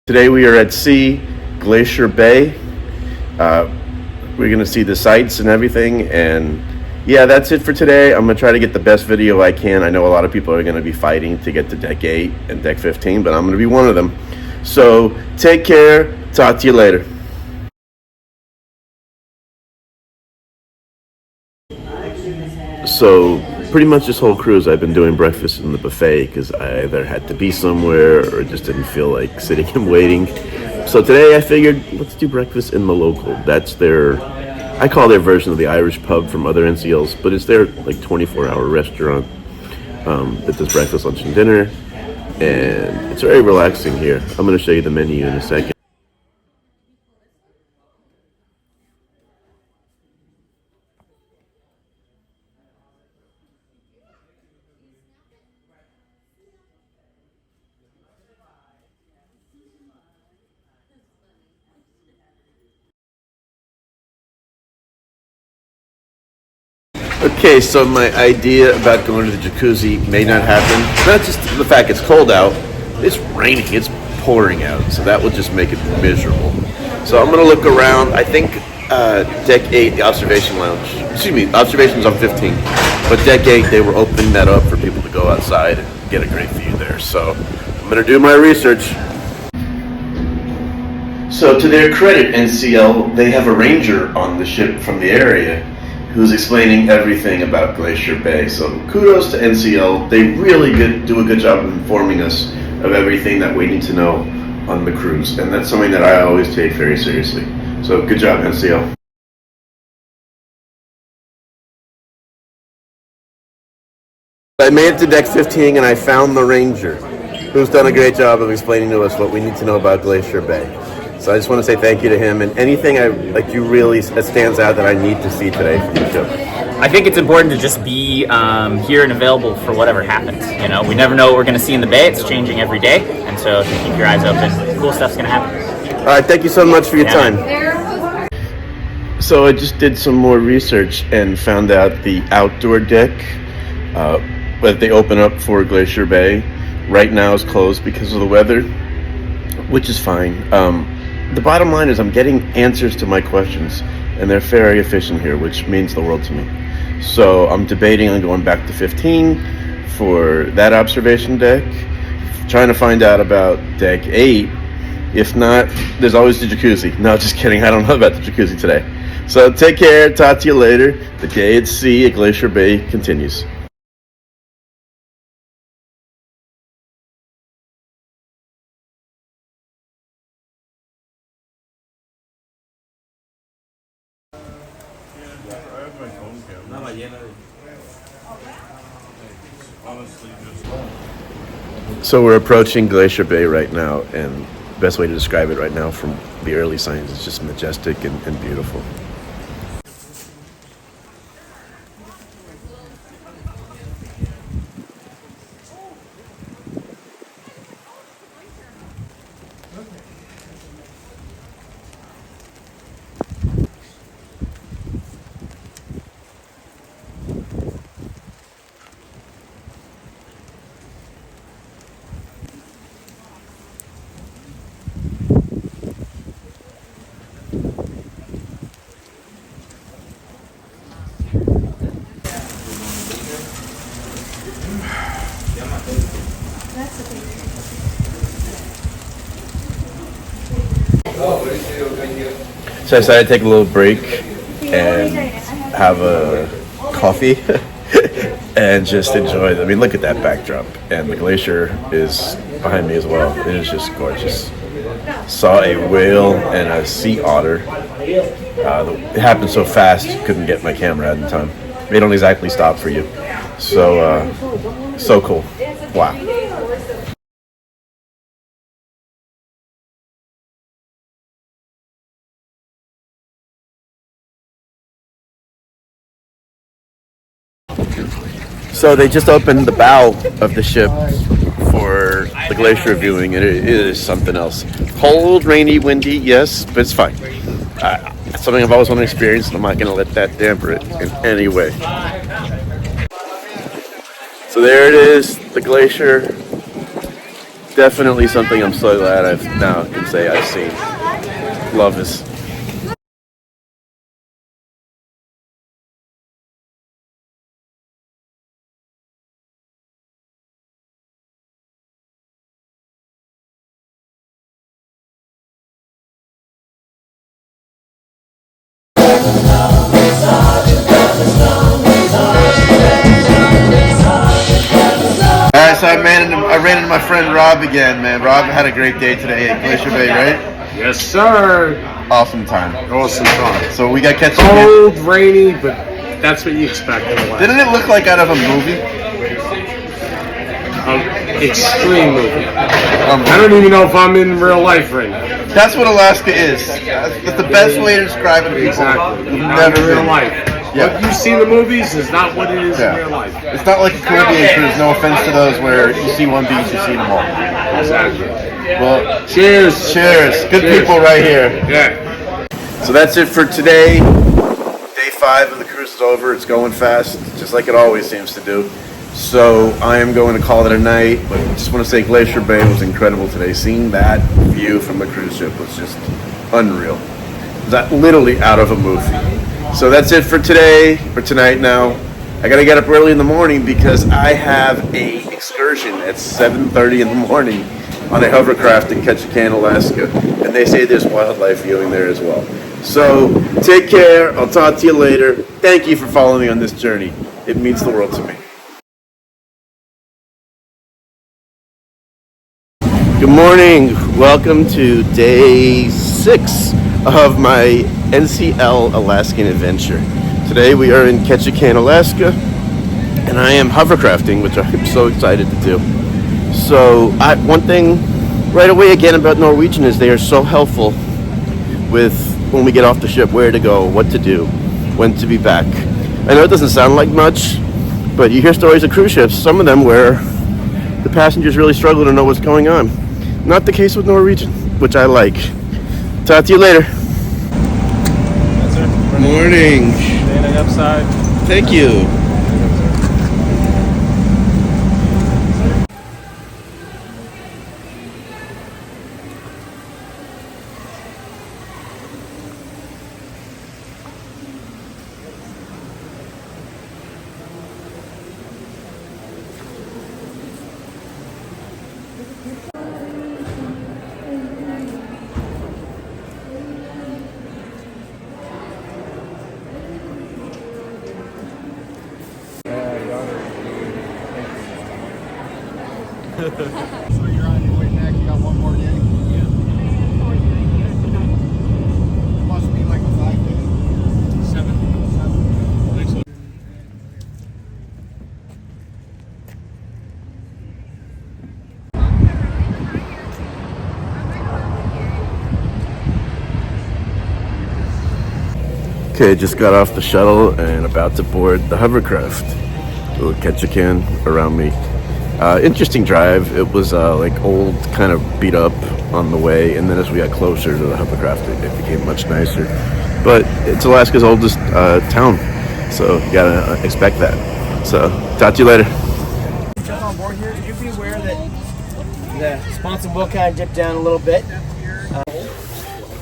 Today we are at sea, Glacier Bay. We're gonna see the sights and everything, and yeah, that's it for today. I'm gonna try to get the best video I can. I know a lot of people are gonna be fighting to get to deck 8 and deck 15, but I'm gonna be one of them. So take care, talk to you later. So pretty much this whole cruise I've been doing breakfast in the buffet because I either had to be somewhere or just didn't feel like sitting and waiting. So today I figured let's do breakfast in the local. That's their, I call their version of the Irish pub from other NCLs, but it's their like 24-hour restaurant that does breakfast, lunch, and dinner. And it's very relaxing here. I'm going to show you the menu in a second. Okay, so my idea about going to the jacuzzi may not happen. Not just the fact it's cold out, it's raining, it's pouring out, so that will just make it miserable. So I'm gonna look around. I think deck 8, the observation lounge, observations on 15, but deck 8, they were opening that up for people to go outside and get a great view there. So I'm gonna do my research. So to their credit, NCL, they have a ranger on the ship from the area who's explaining everything about Glacier Bay. So kudos to NCL. They really do a good job of informing us of everything that we need to know on the cruise. And that's something that I always take very seriously. So good job, NCL. I made it to deck 15 and I found the ranger who's done a great job of explaining to us what we need to know about Glacier Bay. So I just want to say thank you to him, and anything that stands out that I need to see today from the show. I think it's important to just be here and available for whatever happens. You know, we never know what we're going to see in the bay. It's changing every day, and so if you keep your eyes open, cool stuff's going to happen. All right, thank you so much for your time. So I just did some more research and found out the outdoor deck that they open up for Glacier Bay right now is closed because of the weather, which is fine. The bottom line is I'm getting answers to my questions, and they're very efficient here, which means the world to me. So I'm debating on going back to 15 for that observation deck, trying to find out about deck 8. If not, there's always the jacuzzi. No, just kidding. I don't know about the jacuzzi today. So take care. Talk to you later. The day at sea at Glacier Bay continues. So we're approaching Glacier Bay right now, and the best way to describe it right now from the early signs is just majestic and beautiful. So I decided to take a little break and have a coffee and just enjoy it. I mean, look at that backdrop, and the glacier is behind me as well. It is just gorgeous. Saw a whale and a sea otter. It happened so fast, couldn't get my camera out in time. They don't exactly stop for you. So cool. Wow. So they just opened the bow of the ship for the glacier viewing, and it is something else. Cold, rainy, windy, yes, but it's fine. It's something I've always wanted to experience, and I'm not going to let that damper it in any way. So there it is, the glacier definitely something I'm so glad I've now can say I've seen. Love this. Alright, so I ran into my friend Rob again, man. Rob had a great day today at Glacier Bay, right? Yes, sir. Awesome time. Awesome time. So we got Ketchikan. Cold, rainy, but that's what you expect in the West. Didn't it look like out of a movie? Extreme movie. I don't even know if I'm in real life right now. That's what Alaska is. That's the best way to describe it to people. Exactly. Who've Not never in real been. life. Yeah. What you see in the movies is not what it is in real life. It's not like a Caribbean cruise, no offense to those where you see one beach, you see them all. Exactly. Well, Cheers. cheers. Good Cheers. people right here. Yeah. So that's it for today. Day 5 of the cruise is over. It's going fast, just like it always seems to do. So I am going to call it a night, but I just want to say Glacier Bay was incredible today. Seeing that view from the cruise ship was just unreal. That literally out of a movie. So that's it for today, for tonight now. I gotta get up early in the morning because I have a excursion at 7:30 in the morning on a hovercraft in Ketchikan, Alaska. And they say there's wildlife viewing there as well. So take care, I'll talk to you later. Thank you for following me on this journey. It means the world to me. Good morning, welcome to day 6 of my NCL Alaskan adventure. Today we are in Ketchikan, Alaska, and I am hovercrafting, which I'm so excited to do. So one thing right away again about Norwegian is they are so helpful with when we get off the ship, where to go, what to do, when to be back. I know it doesn't sound like much, but you hear stories of cruise ships, some of them where the passengers really struggle to know what's going on. Not the case with Norwegian, which I like. Talk to you later. Yes, sir. Morning. Standing upside. Thank you. So you're on your way back, you got one more day? Yeah. Must be like a 5 day. 7. Okay, just got off the shuttle and about to board the hovercraft. A little Ketchikan around me. Interesting drive. It was like old, kind of beat up on the way, and then as we got closer to the hovercraft, it became much nicer. But it's Alaska's oldest town, so you gotta expect that. So, talk to you later. Jump on board here. Could you be aware that the sponsor will kind of dip down a little bit?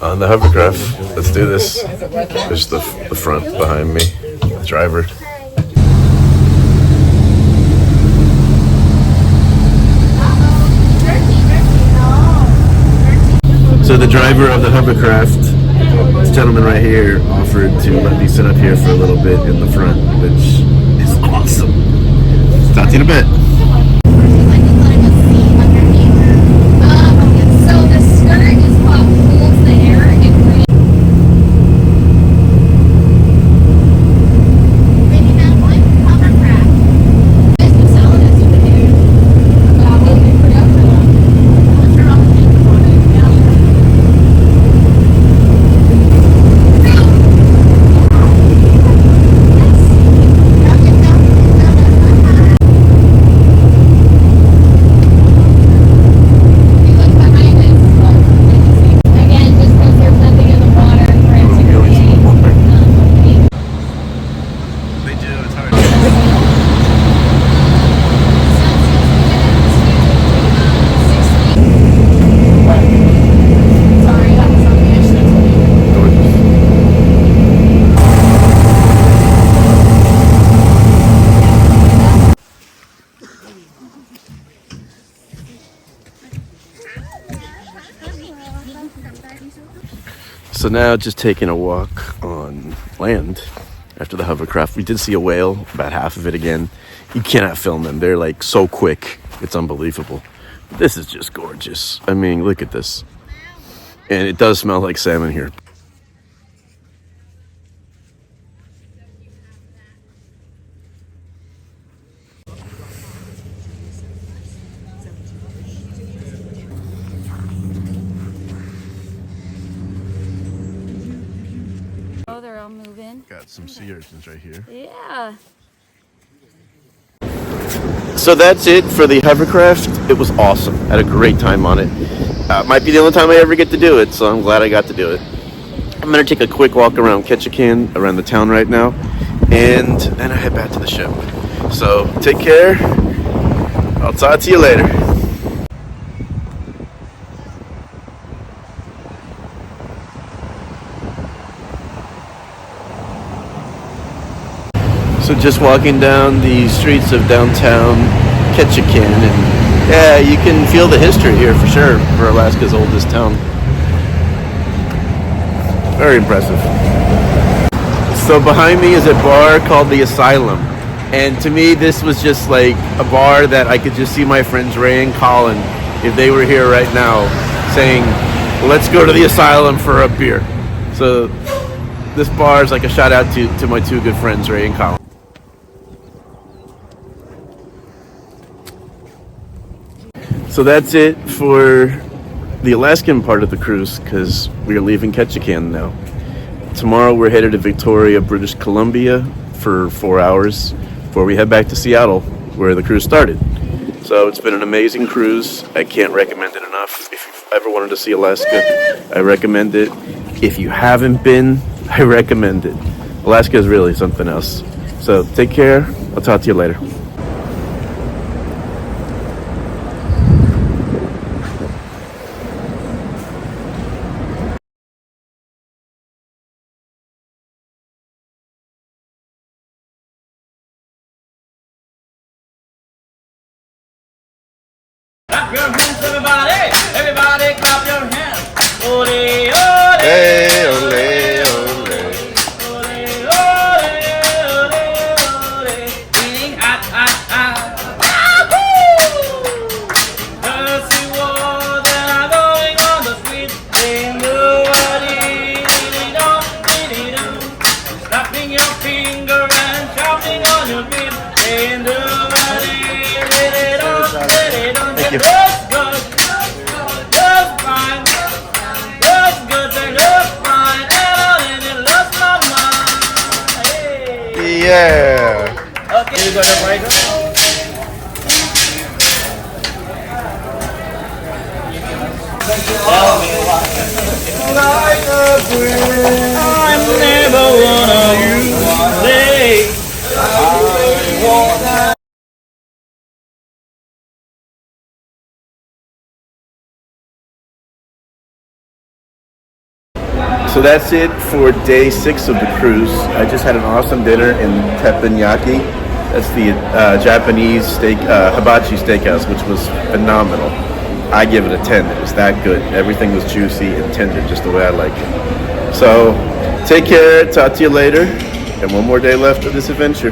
On the hovercraft, let's do this. There's the front behind me, the driver. So the driver of the hovercraft, this gentleman right here, offered to let me sit up here for a little bit in the front, which is awesome. Talk to you in a bit. So the skirt is what holds the air and creates. Maybe that one hovercraft. This is selling it to the dude. We'll be production. I'll turn off the camera on it. So now just taking a walk on land after the hovercraft. We did see a whale, about half of it again. You cannot film them. They're like so quick. It's unbelievable. But this is just gorgeous. I mean, look at this. And it does smell like salmon here. Oh, they're all moving. Got some sea urchins right here. Yeah. So that's it for the hovercraft. It was awesome. Had a great time on it. Might be the only time I ever get to do it, so I'm glad I got to do it. I'm gonna take a quick walk around Ketchikan, around the town right now, and then I head back to the ship. So take care. I'll talk to you later. So just walking down the streets of downtown Ketchikan, and yeah, you can feel the history here for sure, for Alaska's oldest town. Very impressive. So behind me is a bar called the Asylum, and to me this was just like a bar that I could just see my friends Ray and Colin, if they were here right now, saying, let's go to the Asylum for a beer. So this bar is like a shout out to my two good friends Ray and Colin. So that's it for the Alaskan part of the cruise, because we are leaving Ketchikan now. Tomorrow we're headed to Victoria, British Columbia for 4 hours before we head back to Seattle, where the cruise started. So it's been an amazing cruise. I can't recommend it enough. If you've ever wanted to see Alaska, I recommend it. If you haven't been, I recommend it. Alaska is really something else. So take care. I'll talk to you later. Clap your hands, everybody! Everybody clap your hands! Ole, ole! Hey, ole, ole. Ole, ole, ole, ole! Feeling hot, hot, hot! Wahoo! Dirty water going on the street, saying nobody, dee-dee-dum, snapping your finger and chopping on your feet, saying nobody, dee-dee-dum, dee-dee-dum. Thank you. Looks good, looks fine, looks good, they look fine, and it looks not mine. Hey. Yeah. Okay, you got a break? Tell me why. Like a friend, I'm never one of you. Say, I want. So that's it for day 6 of the cruise. I just had an awesome dinner in Teppanyaki. That's the Japanese steak, hibachi steakhouse, which was phenomenal. I give it a 10. It was that good. Everything was juicy and tender, just the way I like it. So take care. Talk to you later. And one more day left of this adventure.